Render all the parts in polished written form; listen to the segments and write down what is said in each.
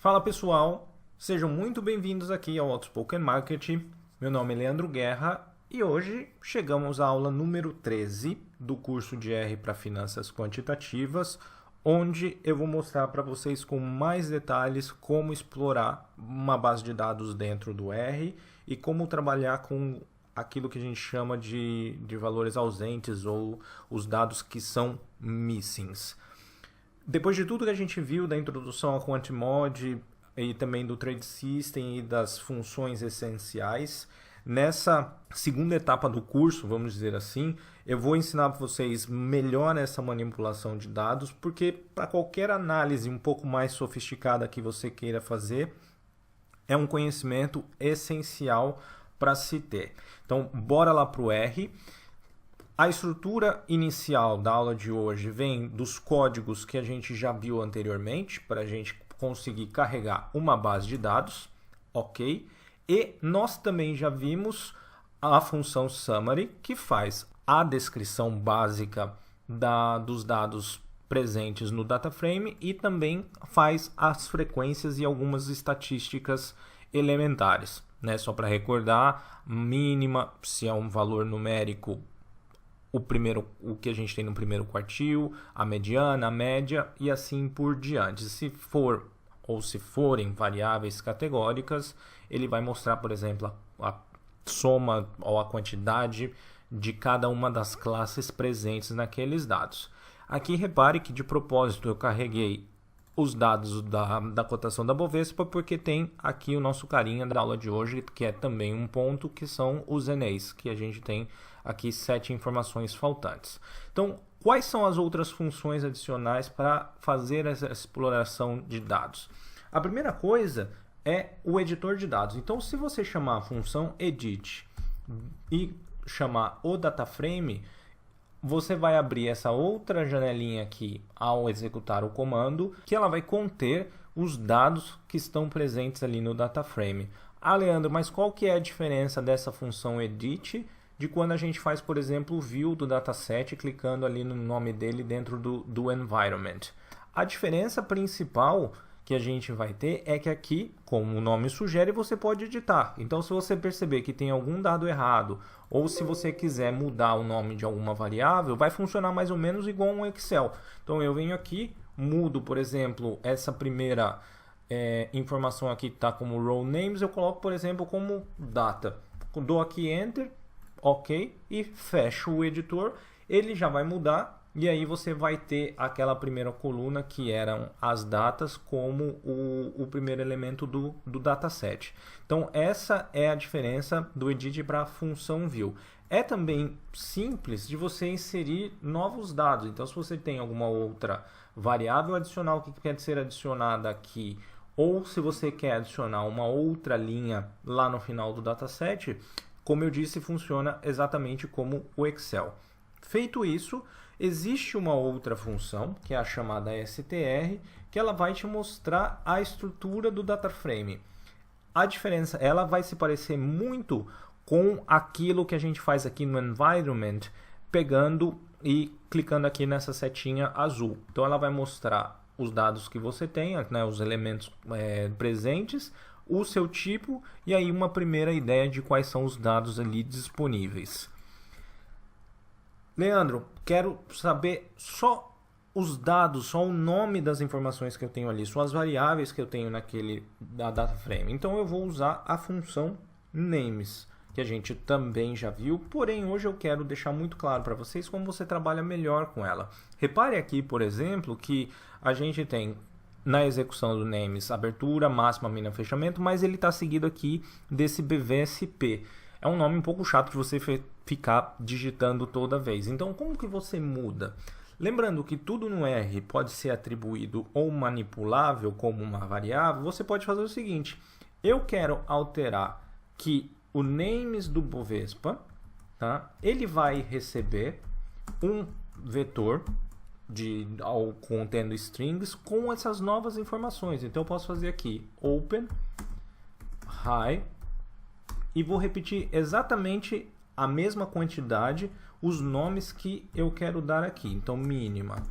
Fala pessoal, sejam muito bem-vindos aqui ao Outspoken Marketing. Meu nome é Leandro Guerra e hoje chegamos à aula número 13 do curso de R para Finanças Quantitativas, onde eu vou mostrar para vocês com mais detalhes como explorar uma base de dados dentro do R e como trabalhar com aquilo que a gente chama de valores ausentes ou os dados que são missings. Depois de tudo que a gente viu da introdução ao QuantMod e também do Trade System e das funções essenciais, nessa segunda etapa do curso, vamos dizer assim, eu vou ensinar para vocês melhor essa manipulação de dados, porque para qualquer análise um pouco mais sofisticada que você queira fazer, é um conhecimento essencial para se ter. Então, bora lá para o R. A estrutura inicial da aula de hoje vem dos códigos que a gente já viu anteriormente, para a gente conseguir carregar uma base de dados, ok? E nós também já vimos a função summary, que faz a descrição básica dos dados presentes no data frame e também faz as frequências e algumas estatísticas elementares, né? Só para recordar, mínima, se é um valor numérico, o que a gente tem no primeiro quartil, a mediana, a média e assim por diante. Se forem variáveis categóricas, ele vai mostrar, por exemplo, a soma ou a quantidade de cada uma das classes presentes naqueles dados. Aqui repare que de propósito eu carreguei os dados da cotação da Bovespa, porque tem aqui o nosso carinha da aula de hoje, que é também um ponto, que são os NAs, que a gente tem aqui 7 informações faltantes. Então, quais são as outras funções adicionais para fazer essa exploração de dados? A primeira coisa é o editor de dados. Então, se você chamar a função edit e chamar o dataframe, você vai abrir essa outra janelinha aqui ao executar o comando, que ela vai conter os dados que estão presentes ali no dataframe. Ah, Leandro, mas qual que é a diferença dessa função edit de quando a gente faz, por exemplo, o view do dataset clicando ali no nome dele dentro do environment? A diferença principal que a gente vai ter é que aqui, como o nome sugere, você pode editar. Então, se você perceber que tem algum dado errado, ou se você quiser mudar o nome de alguma variável, vai funcionar mais ou menos igual um Excel. Então, eu venho aqui, mudo, por exemplo, essa primeira informação aqui que está como row names, eu coloco, por exemplo, como data. Dou aqui Enter, OK, e fecho o editor, ele já vai mudar. E aí você vai ter aquela primeira coluna que eram as datas como o primeiro elemento do dataset. Então essa é a diferença do edit para a função view. É também simples de você inserir novos dados. Então se você tem alguma outra variável adicional que quer ser adicionada aqui, ou se você quer adicionar uma outra linha lá no final do dataset, como eu disse, funciona exatamente como o Excel. Feito isso, existe uma outra função, que é a chamada str, que ela vai te mostrar a estrutura do dataframe. A diferença, ela vai se parecer muito com aquilo que a gente faz aqui no environment, pegando e clicando aqui nessa setinha azul. Então ela vai mostrar os dados que você tem, né, os elementos presentes, o seu tipo e aí uma primeira ideia de quais são os dados ali disponíveis. Leandro, quero saber só os dados, só o nome das informações que eu tenho ali, só as variáveis que eu tenho naquele data frame. Então eu vou usar a função names, que a gente também já viu, porém hoje eu quero deixar muito claro para vocês como você trabalha melhor com ela. Repare aqui, por exemplo, que a gente tem na execução do names abertura, máxima, mínima, fechamento, mas ele está seguido aqui desse BVSP. É um nome um pouco chato de você ficar digitando toda vez. Então, como que você muda? Lembrando que tudo no R pode ser atribuído ou manipulável como uma variável, você pode fazer o seguinte. Eu quero alterar que o names do Bovespa, tá? Ele vai receber um vetor contendo strings com essas novas informações. Então, eu posso fazer aqui open, high, e vou repetir exatamente a mesma quantidade, os nomes que eu quero dar aqui. Então, mínima,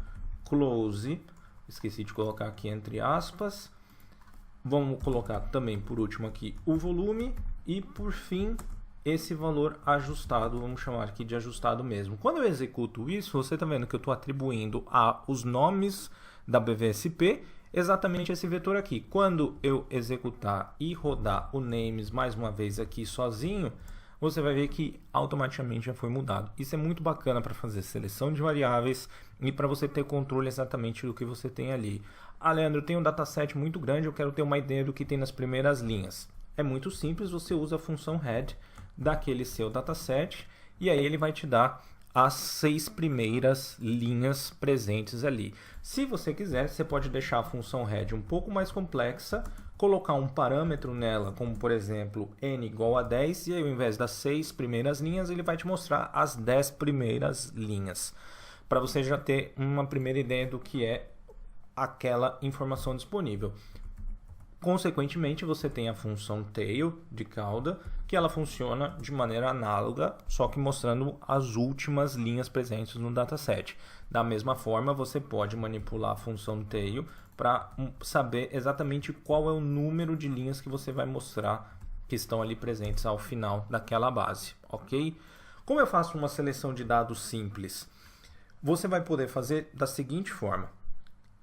close, esqueci de colocar aqui entre aspas, Vamos colocar também por último aqui o volume e por fim esse valor ajustado, vamos chamar aqui de ajustado mesmo. Quando eu executo isso, você está vendo que eu estou atribuindo os nomes da BVSP exatamente esse vetor aqui. Quando eu executar e rodar o names mais uma vez aqui sozinho, você vai ver que automaticamente já foi mudado. Isso é muito bacana para fazer seleção de variáveis e para você ter controle exatamente do que você tem ali. Ah, Leandro, tem um dataset muito grande, eu quero ter uma ideia do que tem nas primeiras linhas. É muito simples, você usa a função head daquele seu dataset e aí ele vai te dar as 6 primeiras linhas presentes ali. Se você quiser, você pode deixar a função head um pouco mais complexa, colocar um parâmetro nela, como por exemplo n igual a 10, e aí, ao invés das 6 primeiras linhas, ele vai te mostrar as 10 primeiras linhas, para você já ter uma primeira ideia do que é aquela informação disponível. Consequentemente, você tem a função tail de cauda, que ela funciona de maneira análoga, só que mostrando as últimas linhas presentes no dataset. Da mesma forma, você pode manipular a função tail para saber exatamente qual é o número de linhas que você vai mostrar que estão ali presentes ao final daquela base, ok? Como eu faço uma seleção de dados simples? Você vai poder fazer da seguinte forma.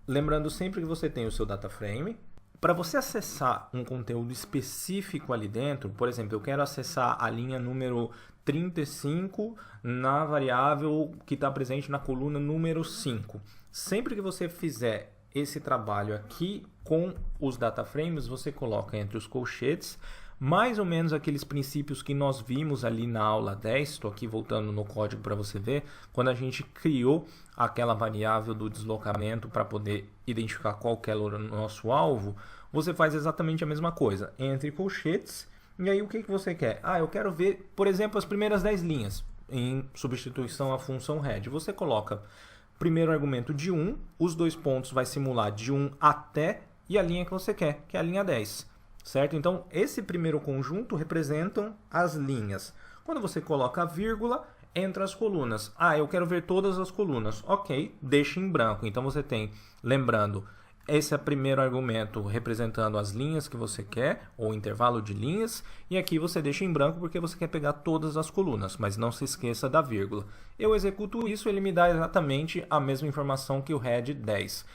Lembrando sempre que você tem o seu data frame. Para você acessar um conteúdo específico ali dentro, por exemplo, eu quero acessar a linha número 35 na variável que está presente na coluna número 5. Sempre que você fizer esse trabalho aqui com os data frames, você coloca entre os colchetes mais ou menos aqueles princípios que nós vimos ali na aula 10, estou aqui voltando no código para você ver, quando a gente criou aquela variável do deslocamento para poder identificar qual que é o nosso alvo, você faz exatamente a mesma coisa, entre colchetes, e aí o que você quer? Ah, eu quero ver, por exemplo, as primeiras 10 linhas, em substituição à função head. Você coloca primeiro argumento de 1, os dois pontos vai simular de 1 até, e a linha que você quer, que é a linha 10. Certo? Então, esse primeiro conjunto representam as linhas. Quando você coloca a vírgula, entra as colunas. Ah, eu quero ver todas as colunas. Ok, deixa em branco. Então, você tem, lembrando, esse é o primeiro argumento representando as linhas que você quer, ou intervalo de linhas, e aqui você deixa em branco porque você quer pegar todas as colunas, mas não se esqueça da vírgula. Eu executo isso, ele me dá exatamente a mesma informação que o head 10.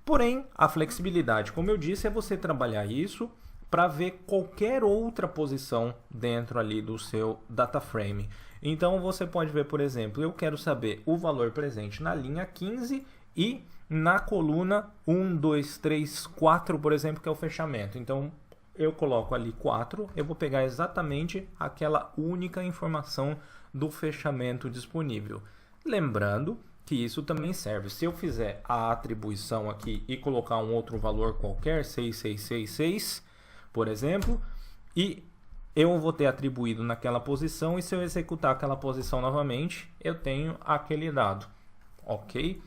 Porém, a flexibilidade, como eu disse, é você trabalhar isso para ver qualquer outra posição dentro ali do seu data frame. Então você pode ver, por exemplo, eu quero saber o valor presente na linha 15 e na coluna 1, 2, 3, 4, por exemplo, que é o fechamento. Então eu coloco ali 4, eu vou pegar exatamente aquela única informação do fechamento disponível. Lembrando que isso também serve. Se eu fizer a atribuição aqui e colocar um outro valor qualquer, 6666, por exemplo, e eu vou ter atribuído naquela posição, e se eu executar aquela posição novamente, eu tenho aquele dado, ok?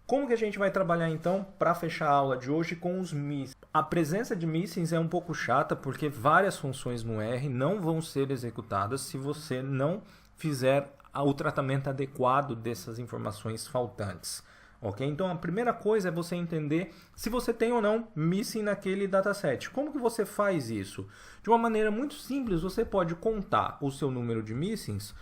Como que a gente vai trabalhar então para fechar a aula de hoje com os missings? A presença de missings é um pouco chata porque várias funções no R não vão ser executadas se você não fizer o tratamento adequado dessas informações faltantes. Ok? Então a primeira coisa é você entender se você tem ou não missing naquele dataset. Como que você faz isso? De uma maneira muito simples, você pode contar o seu número de missings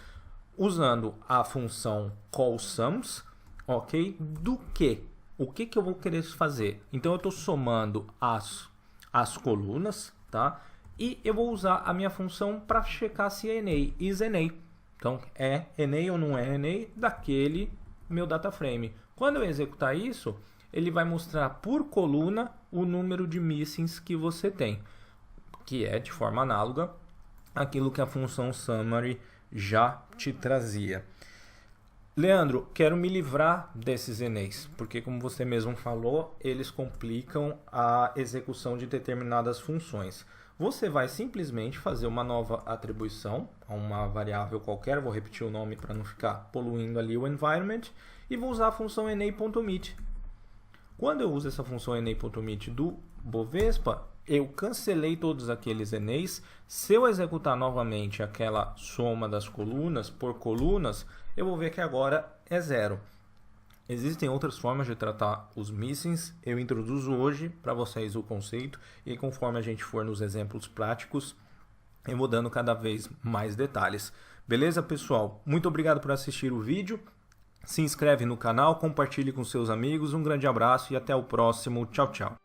usando a função callSums, ok? Do que? O que eu vou querer fazer? Então eu estou somando as colunas, tá? E eu vou usar a minha função para checar se é NA, is NA. Então é NA ou não é NA daquele meu data frame. Quando eu executar isso, ele vai mostrar por coluna o número de missings que você tem, que é de forma análoga àquilo que a função summary já te trazia. Leandro, quero me livrar desses NAs, porque como você mesmo falou, eles complicam a execução de determinadas funções. Você vai simplesmente fazer uma nova atribuição a uma variável qualquer, vou repetir o nome para não ficar poluindo ali o environment, e vou usar a função na.meet. Quando eu uso essa função na.meet do Bovespa, eu cancelei todos aqueles NAs. Se eu executar novamente aquela soma das colunas por colunas, eu vou ver que agora é 0. Existem outras formas de tratar os missings, eu introduzo hoje para vocês o conceito e conforme a gente for nos exemplos práticos, eu vou dando cada vez mais detalhes. Beleza, pessoal? Muito obrigado por assistir o vídeo, se inscreve no canal, compartilhe com seus amigos, um grande abraço e até o próximo. Tchau, tchau.